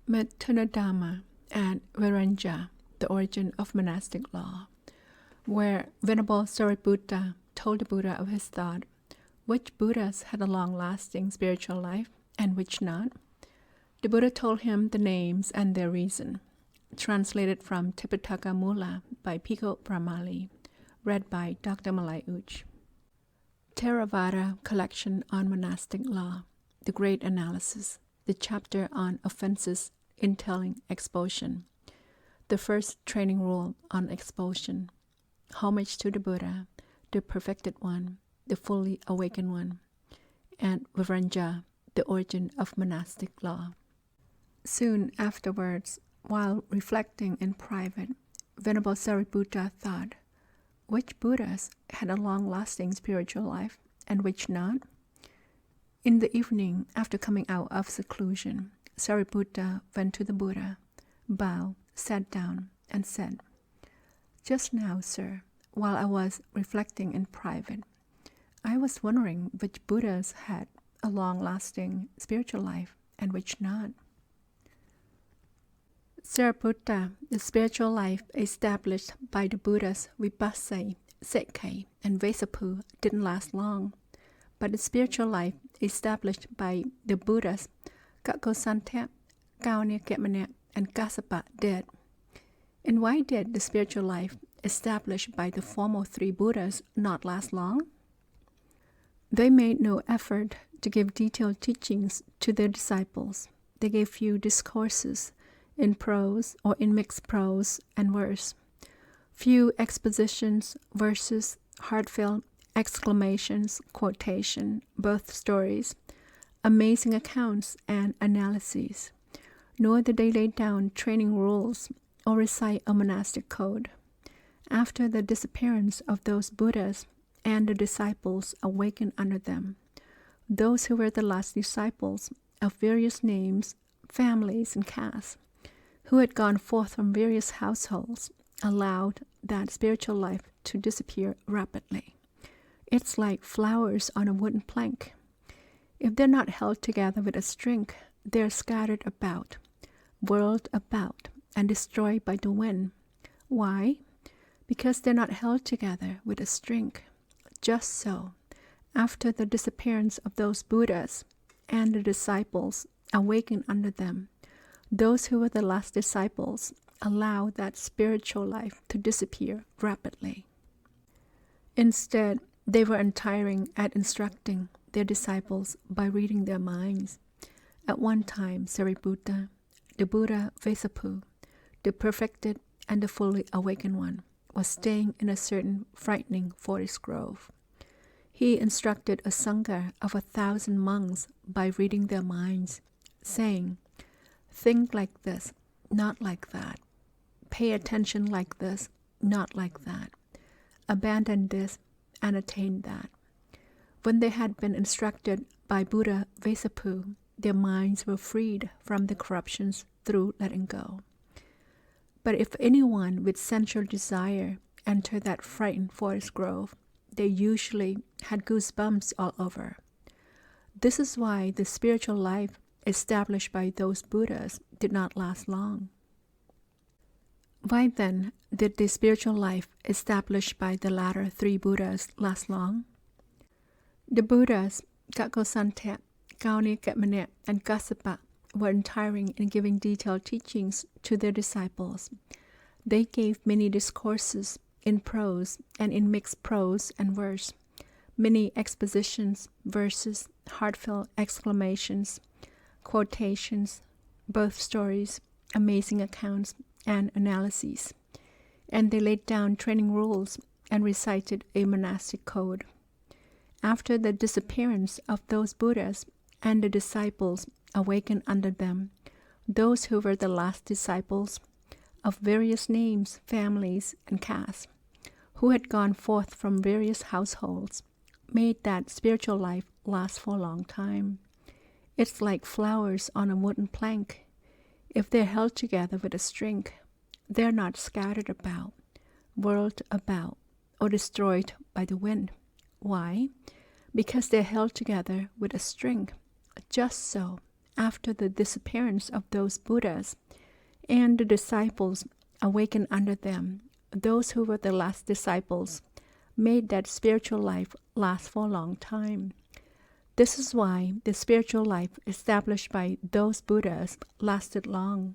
Methunadhamma and Verañjā, the origin of monastic law, where Venerable Sāriputta told the Buddha of his thought, which Buddhas had a long-lasting spiritual life and which not. The Buddha told him the names and their reason. Translated from Tipitaka Mūla by Bhikkhu Brahmali, read by Dr. Marlai. Theravada collection on monastic law, the great analysis, the chapter on offenses entailing expulsion, the first training rule on expulsion, homage to the Buddha, the perfected one, the fully awakened one, and Verañjā, the origin of monastic law. Soon afterwards, while reflecting in private, Venerable Sāriputta thought, which Buddhas had a long-lasting spiritual life and which not? In the evening, after coming out of seclusion, Sāriputta went to the Buddha, bowed, sat down, and said, "Just now, sir, while I was reflecting in private, I was wondering which Buddhas had a long-lasting spiritual life and which not." Sāriputta, the spiritual life established by the Buddhas Vipassana, Sekkha, and Vesapu didn't last long, but the spiritual life established by the Buddhas Kakosantha, Kaunakemana, and Kassapa did. And why did the spiritual life established by the former three Buddhas not last long? They made no effort to give detailed teachings to their disciples. They gave few discourses in prose or in mixed prose and verse, few expositions, verses, heartfelt exclamations, quotation, birth stories, amazing accounts, and analyses, nor did they lay down training rules or recite a monastic code. After the disappearance of those Buddhas and the disciples awakened under them, those who were the last disciples of various names, families, and castes, who had gone forth from various households, allowed that spiritual life to disappear rapidly. It's like flowers on a wooden plank. If they're not held together with a string, they're scattered about, whirled about, and destroyed by the wind. Why? Because they're not held together with a string. Just so, after the disappearance of those Buddhas and the disciples awakened under them, those who were the last disciples allowed that spiritual life to disappear rapidly. Instead, they were untiring at instructing their disciples by reading their minds. At one time, Sāriputta, the Buddha Vesapu, the perfected and the fully awakened one, was staying in a certain frightening forest grove. He instructed a sangha of 1,000 monks by reading their minds, saying, "Think like this, not like that. Pay attention like this, not like that. Abandon this and attain that." When they had been instructed by Buddha Vesapu, their minds were freed from the corruptions through letting go. But if anyone with sensual desire entered that frightened forest grove, they usually had goosebumps all over. This is why the spiritual life established by those Buddhas did not last long. Why then did the spiritual life established by the latter three Buddhas last long? The Buddhas Kakosantha, Kaunakemana, and Kassapa were untiring in giving detailed teachings to their disciples. They gave many discourses in prose and in mixed prose and verse, many expositions, verses, heartfelt exclamations, quotations, birth stories, amazing accounts, and analyses, and they laid down training rules and recited a monastic code. After the disappearance of those Buddhas and the disciples awakened under them, those who were the last disciples of various names, families, and castes, who had gone forth from various households, made that spiritual life last for a long time. It's like flowers on a wooden plank. If they're held together with a string, they're not scattered about, whirled about, or destroyed by the wind. Why? Because they're held together with a string. Just so, after the disappearance of those Buddhas, and the disciples awakened under them, those who were the last disciples made that spiritual life last for a long time. This is why the spiritual life established by those Buddhas lasted long.